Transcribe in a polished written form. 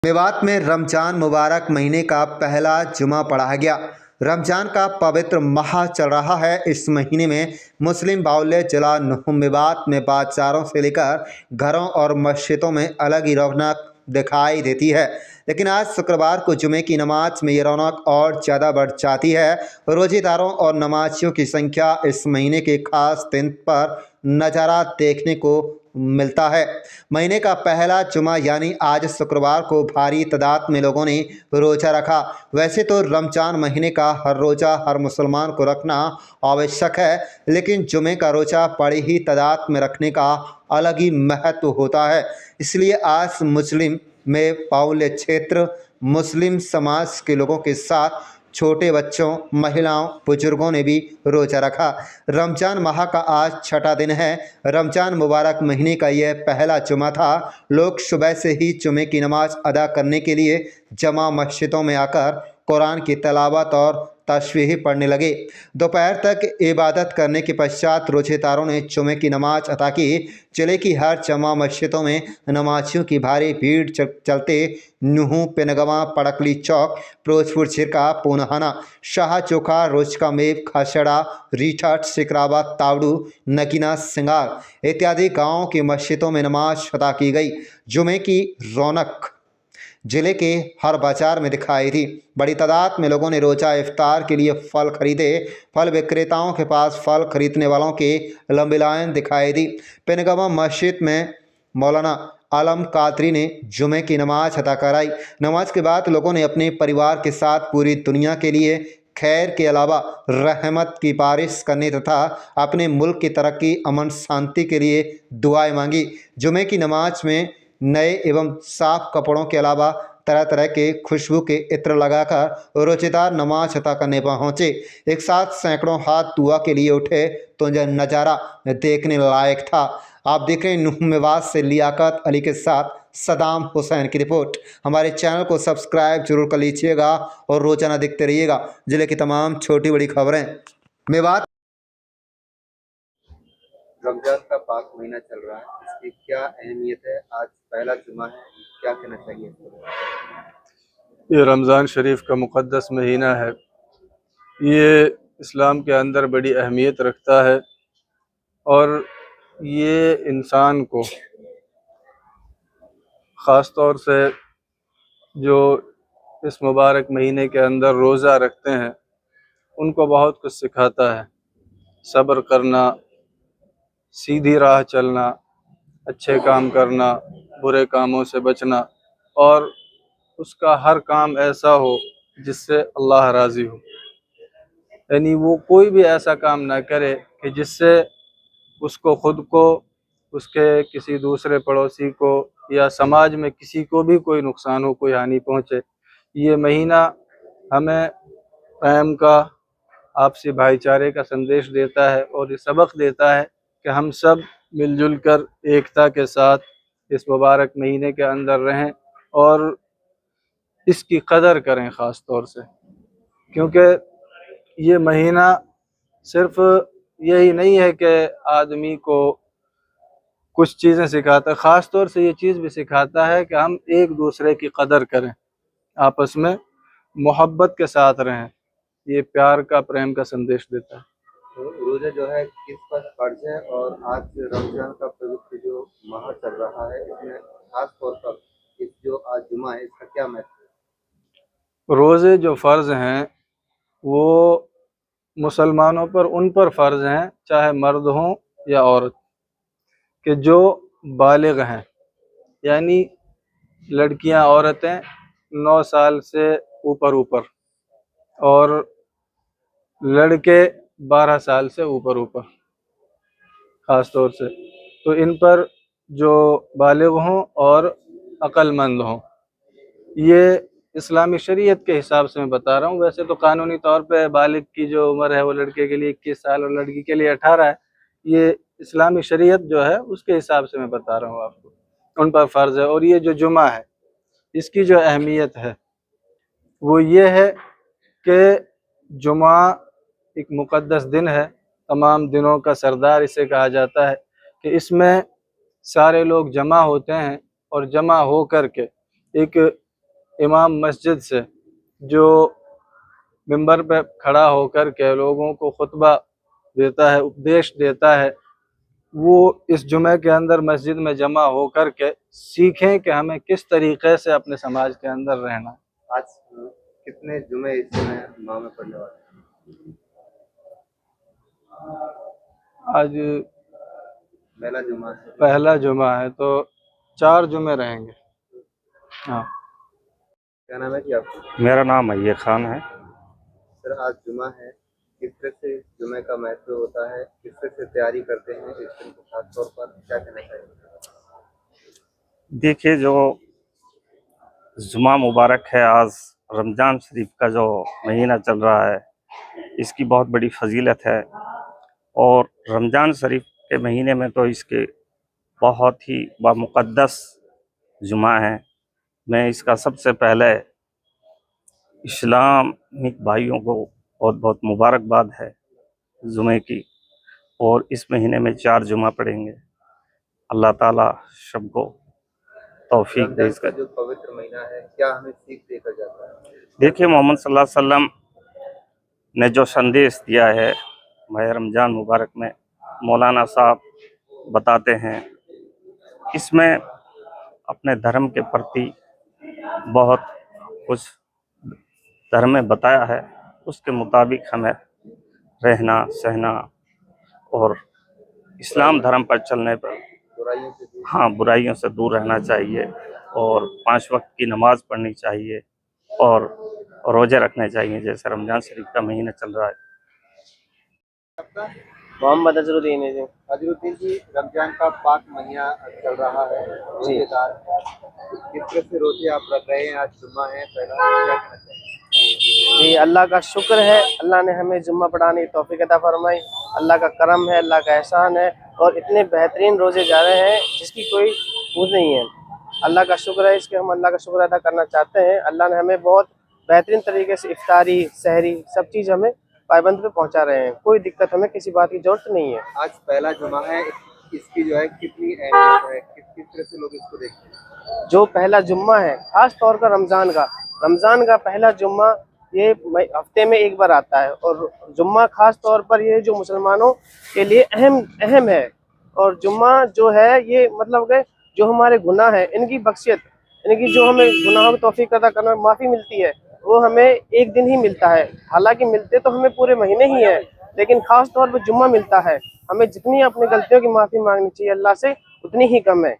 मेवात में रमजान मुबारक महीने का पहला जुमा पढ़ा गया। रमजान का पवित्र माह चल रहा है। इस महीने में मुस्लिम बाहुल्य जिला नुह मेवात में बाजारों से लेकर घरों और मस्जिदों में अलग ही रौनक दिखाई देती है। लेकिन आज शुक्रवार को जुमे की नमाज में ये रौनक और ज़्यादा बढ़ जाती है। रोजेदारों और नमाजियों की संख्या इस महीने के खास दिन पर नज़ारा देखने को मिलता है। महीने का पहला जुमा यानी आज शुक्रवार को भारी तादाद में लोगों ने रोज़ा रखा। वैसे तो रमजान महीने का हर रोज़ा हर मुसलमान को रखना आवश्यक है, लेकिन जुमे का रोज़ा बड़ी ही तादाद में रखने का अलग ही महत्व होता है। इसलिए आज मुस्लिम में बाहुल्य क्षेत्र मुस्लिम समाज के लोगों के साथ छोटे बच्चों, महिलाओं, बुजुर्गों ने भी रोज़ा रखा। रमजान माह का आज छठा दिन है। रमजान मुबारक महीने का यह पहला जुमा था। लोग सुबह से ही जुमे की नमाज अदा करने के लिए जमा मस्जिदों में आकर कुरान की तिलावत और तस्बीह पढ़ने लगे। दोपहर तक इबादत करने के पश्चात रोजेदारों ने जुमे की नमाज अदा की। जिले की हर जमा मस्जिदों में नमाजियों की भारी भीड़ चलते नुहू, पेनगवा, पड़कली चौक, फिरोजपुर छिरका, पूनहाना, शाह चोखा, रोजका मेव, खसड़ा, रीठट, सिकरावा, तावड़ू, नगीना, सिंगार इत्यादि गाँवों की मस्जिदों में नमाज अदा की गई। जुमे की रौनक जिले के हर बाजार में दिखाई दी। बड़ी तादाद में लोगों ने रोज़ा इफ्तार के लिए फल खरीदे। फल विक्रेताओं के पास फल खरीदने वालों के लंबी लाइन दिखाई दी। पेनगवा मस्जिद में मौलाना आलम कादरी ने जुमे की नमाज अदा कराई। नमाज के बाद लोगों ने अपने परिवार के साथ पूरी दुनिया के लिए खैर के अलावा रहमत की बारिश करने तथा अपने मुल्क की तरक्की, अमन, शांति के लिए दुआएं मांगी। जुमे की नमाज में नए एवं साफ कपड़ों के अलावा तरह तरह के खुशबू के इत्र लगाकर रोजेदार नमाज अता करने पहुँचे। एक साथ सैकड़ों हाथ दुआ के लिए उठे तो यह नज़ारा देखने लायक था। आप देख रहे हैं नुह मेवात से लियाकत अली के साथ सदाम हुसैन की रिपोर्ट। हमारे चैनल को सब्सक्राइब जरूर कर लीजिएगा और रोजाना देखते रहिएगा जिले की तमाम छोटी बड़ी खबरें। मेवात रमजान का पाक महीना चल रहा है, इसकी क्या अहमियत है? आज पहला जुमा है, क्या कहना चाहिए? ये रमज़ान शरीफ का मुक़द्दस महीना है। ये इस्लाम के अंदर बड़ी अहमियत रखता है और ये इंसान को ख़ास तौर से जो इस मुबारक महीने के अंदर रोज़ा रखते हैं उनको बहुत कुछ सिखाता है। सब्र करना, सीधी राह चलना, अच्छे काम करना, बुरे कामों से बचना और उसका हर काम ऐसा हो जिससे अल्लाह राज़ी हो। यानी वो कोई भी ऐसा काम ना करे कि जिससे उसको ख़ुद को, उसके किसी दूसरे पड़ोसी को या समाज में किसी को भी कोई नुकसान हो, कोई हानि पहुँचे। ये महीना हमें प्रेम का, आपसी भाईचारे का संदेश देता है और ये सबक देता है कि हम सब मिलजुल कर एकता के साथ इस मुबारक महीने के अंदर रहें और इसकी कदर करें ख़ास तौर से, क्योंकि ये महीना सिर्फ़ यही नहीं है कि आदमी को कुछ चीज़ें सिखाता है, ख़ास तौर से ये चीज़ भी सिखाता है कि हम एक दूसरे की कदर करें, आपस में मोहब्बत के साथ रहें। ये प्यार का, प्रेम का संदेश देता है। तो रोज़ा जो है किस पर फर्ज है और आज रमजान का पवित्र जो माह चल रहा है इसमें खास तौर पर इस जो आज जुमा है इसका क्या महत्व है? रोज़े जो फ़र्ज़ हैं वो मुसलमानों पर, उन पर फ़र्ज़ हैं चाहे मर्द हों या औरत, कि जो बालिग़ हैं, यानी लड़कियां, औरतें 9 साल से ऊपर और लड़के 12 साल से ऊपर ख़ास तौर से, तो इन पर जो बालिग़ हों और अक्लमंद हों, ये इस्लामी शरीयत के हिसाब से मैं बता रहा हूँ। वैसे तो कानूनी तौर पे बालिग़ की जो उम्र है वो लड़के के लिए 21 साल और लड़की के लिए 18 है। ये इस्लामी शरीयत जो है उसके हिसाब से मैं बता रहा हूँ आपको, उन पर फ़र्ज़ है। और ये जो जुमा है इसकी जो अहमियत है वो ये है कि जुमा एक मुक़द्दस दिन है, तमाम दिनों का सरदार इसे कहा जाता है, कि इसमें सारे लोग जमा होते हैं और जमा हो कर के एक इमाम मस्जिद से जो मिंबर पे खड़ा होकर के लोगों को खुतबा देता है, उपदेश देता है, वो इस जुमे के अंदर मस्जिद में जमा होकर के सीखें कि हमें किस तरीके से अपने समाज के अंदर रहना। आज कितने जुमे इस समय माह में पड़ने वाले हैं? आज पहला जुमा है। पहला जुमा है तो 4 जुमे रहेंगे। हाँ। क्या नाम है जी आपका? मेरा नाम अय्यर खान है। सर आज जुमा है, किस तरह से जुमे का महत्व होता है, किस तरह से तैयारी करते हैं इस दिन को, खास तौर पर क्या कहना चाहिए? देखिए, जो जुमा मुबारक है, आज रमज़ान शरीफ का जो महीना चल रहा है, इसकी बहुत बड़ी फजीलत है। और रमज़ान शरीफ के महीने में तो इसके बहुत ही बामुक़द्दस जुमा है। मैं इसका सबसे पहले इस्लामिक भाइयों को बहुत बहुत मुबारकबाद है जुमे की। और इस महीने में 4 जुमा पड़ेंगे। अल्लाह ताला सबको तौफीक दे रमजान इसका। का जो पवित्र महीना है, क्या हमें सीख देकर जाता है? देखिए, मोहम्मद सल्लल्लाहु अलैहि वसल्लम ने जो संदेश दिया है माह रमज़ान मुबारक में, मौलाना साहब बताते हैं, इसमें अपने धर्म के प्रति बहुत कुछ धर्म में बताया है। उसके मुताबिक हमें रहना सहना और इस्लाम धर्म पर चलने पर बुराइयों से दूर। हाँ, बुराइयों से दूर रहना चाहिए और 5 वक्त की नमाज पढ़नी चाहिए और रोज़े रखने चाहिए, जैसे रमज़ान शरीफ का महीना चल रहा है। आपका? मोहम्मद अजरुद्दीन है जी। अजरुद्दीन जी, रमजान का पाक महीना चल रहा है, रोजेदार, किस तरह से रोजे आप रख रहे हैं? आज जुम्मा है पहला, क्या कहना चाहिए? जी, अल्लाह का शुक्र है, अल्लाह ने हमें जुम्मा पढ़ाने की तौफीक अता फरमाई। अल्लाह का करम है, अल्लाह का एहसान है और इतने बेहतरीन रोज़े जा रहे हैं जिसकी कोई पूछ नहीं है। अल्लाह का शुक्र है, इसके हम अल्लाह का शुक्र अदा करना चाहते हैं। अल्लाह ने हमें बहुत बेहतरीन तरीके से इफ्तारी, सहरी सब चीज़ हमें पाबंद पे पहुंचा रहे हैं। कोई दिक्कत हमें किसी बात की ज़रूरत नहीं है। आज पहला जुमा है, इसकी जो है कितनी अहमियत है, किस तरह से लोग इसको देखते हैं? जो पहला जुम्मा है, ख़ास तौर पर रमज़ान का पहला जुम्मा ये हफ्ते में एक बार आता है और जुम्मा ख़ास तौर पर ये जो मुसलमानों के लिए अहम है। और जुम्मा जो है ये मतलब कि जो हमारे गुनाह है इनकी बख्शियत, इनकी जो हमें गुनाहों की तौफीक अदा करना माफ़ी मिलती है, वो हमें एक दिन ही मिलता है। हालांकि मिलते तो हमें पूरे महीने ही है, लेकिन ख़ास तौर पर जुम्मा मिलता है। हमें जितनी अपनी गलतियों की माफ़ी मांगनी चाहिए अल्लाह से उतनी ही कम है।